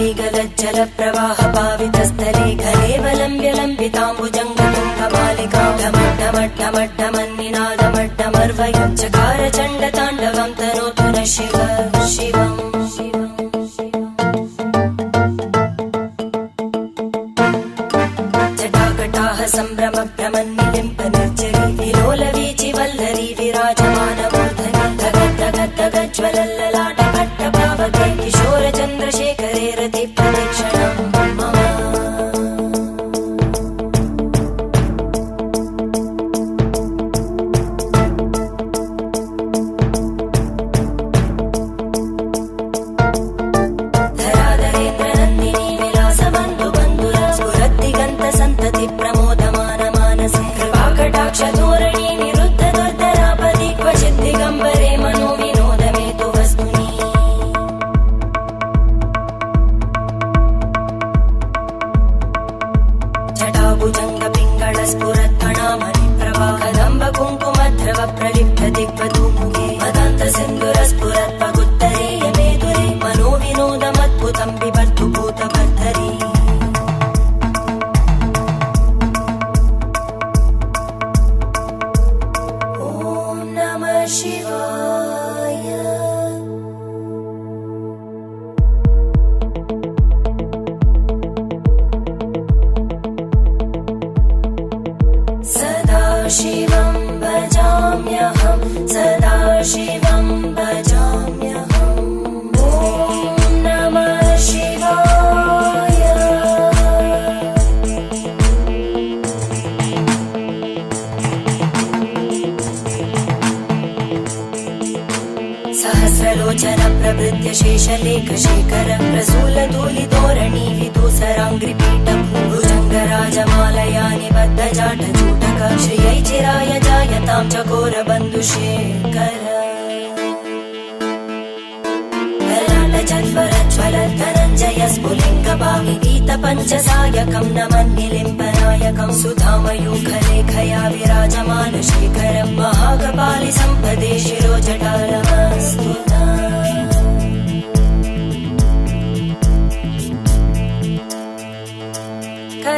वेगलज्जलप्रवाह पावितस्थले कलेवलम्ब्य लम्बिताम्बुजङ्गतुङ्गमालिकां ढमड्ढमड्ढमड्ढमन्निनादमड्ढमर्वयं चकार चण्डताण्डवं तनोतु नः शिवम् जटाकटाह सम्भ्रम भ्रमन्निलिम्प निर्जरी विलोलवीचि वल्लरी विराजमानमूर्धनि धगद्धगद्धगज्ज्वलल्ललाटभट्टपावके किशोर चन्द्रशेखरे रति प्रदक्षिणम् मम धराधरेन्द्रनन्दिनी विलासबन्धु बन्धुर स्फुरद्दिगन्त सन्तति प्रमोदमान मानसे कृपाकटाक्षधोरणी निरुद्ध दुर्धरापदि क्वचित् दिगम्बरे मनो विनोदमेतु वस्तुनि जटाभुजङ्ग पिङ्गळ स्फुरत्फणामणि प्रभा कदम्ब कुङ्कुमध्रव प्रलिप्त दिग्वधूमुखे मदान्त सिन्धुर स्फुरत्पगुत्तरीय मेदुरे मनो विनोदमद्भुतं बिबद्धु भूतभर्धरी ॐ नमः शिवाय सदाशिवं भजाम्यहं सदाशिवं भजाम्यहम् ॐ नमः शिवाय सहस्रलोचन प्रभृत्य शेषलेख शेखर प्रसूलधूलिधोरणि विदूसराङ्घ्रिपीठ भुजङ्गराजमालया निबद्ध जाटजूटक श्रियै चिराय जायतां चकोर बन्धुशेखर ललाटजज्वरज्वल धनञ्जय स्फुलिङ्गभाविगीत पञ्चसायकं नमन्निलिम्पनायकं सुधामयूखलेखया विराजमान शेखर महाकपालि सम्पदे शिरोजटालमस्तुता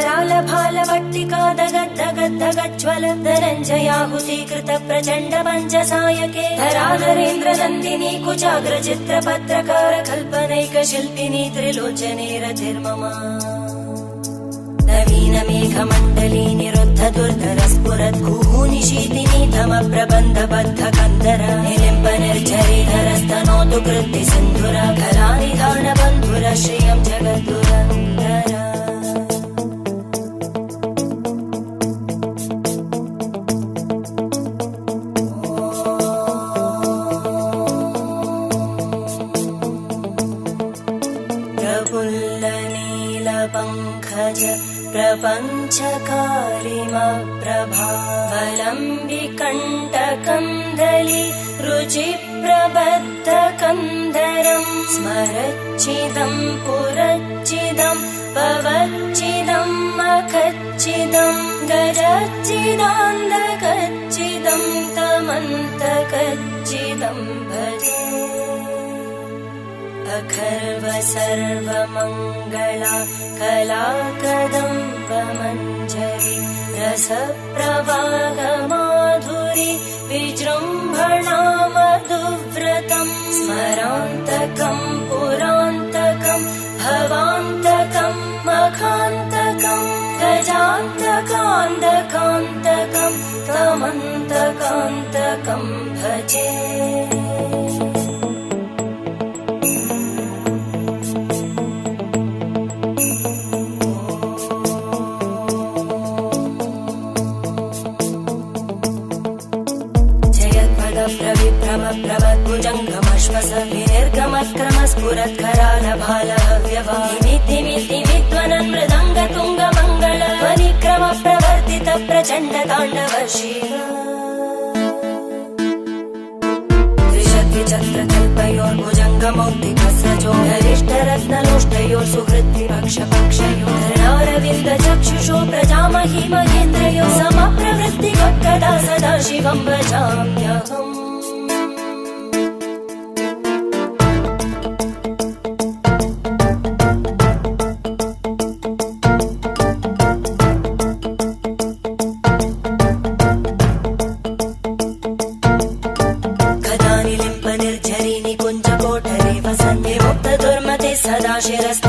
करालभालवट्टिका दगद्धगद्धगज्ज्वल धनञ्जयाहुतीकृत प्रचण्ड पञ्चसायके धराधरेन्द्रनन्दिनी कुचाग्रचित्रपत्रकार कल्पनैकशिल्पिनी त्रिलोचने रतिर्मम नवीनमेघमण्डली निरुद्ध दुर्धर स्फुरद्भूः निशीतिनी तमप्रबन्धबद्ध कन्दर निलिम्प निर्झरीधरस्तनोतु कृत्ति सिन्धुर कलानिधानबन्धुर श्रियं जगद्दुरन्धर प्रफुल्लनीलपङ्कज प्रपञ्चकारिमप्रभावलम्बिकण्टकन्दली रुचिप्रबद्धकन्धरं स्मरच्चिदं पुरच्चिदं पवच्चिदं मखच्चिदं गजच्चिदान्धकच्चिदं तमन्तकच्चिदं भजे अखर्व सर्वमङ्गला कलाकदम्बमञ्जरी रसप्रवाहमाधुरी विजृम्भणा मधुव्रतं स्मरान्तकं पुरान्तकं भवान्तकं मखान्तकं गजान्तकान्तकान्तकं तमन्तकान्तकं भजे प्रभद्भुजङ्गमश्वस विनिर्गमक्रमस्फुरत्करालभालहव्यवादिमिद्दिमिद्दिमिद्वनन् मृदङ्गतुङ्गमङ्गल ध्वनिक्रम प्रवर्तित प्रचण्डताण्डव शिव त्रिशद्विचक्रकल्पयोर्भुजङ्गमौक्तिकस्रजो गरिष्ठरत्नलोष्टयोः सुहृद्विपक्षपक्षयोः धरणारविन्दचक्षुषो प्रजामहि महेन्द्रयो समप्रवृत्तिवक्कदा सदा शिवं भजाम्यहम्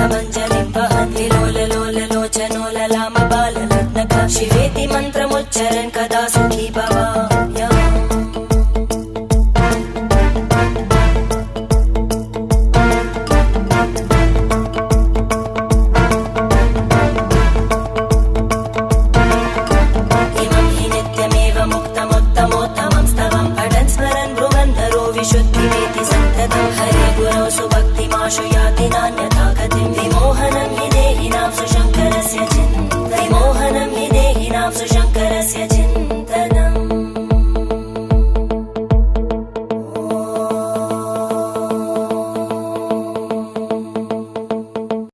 ऋषभञ्जलिं वहन्ति लोललोललोचनो ललामबाललग्नका शिवेति मन्त्रमुच्चरन् कदा सुखी भवाम्यहम् विशुद्धिमेति सन्ततं हरे गुरौ सुभक्तिमाशु याति नान्यथा गति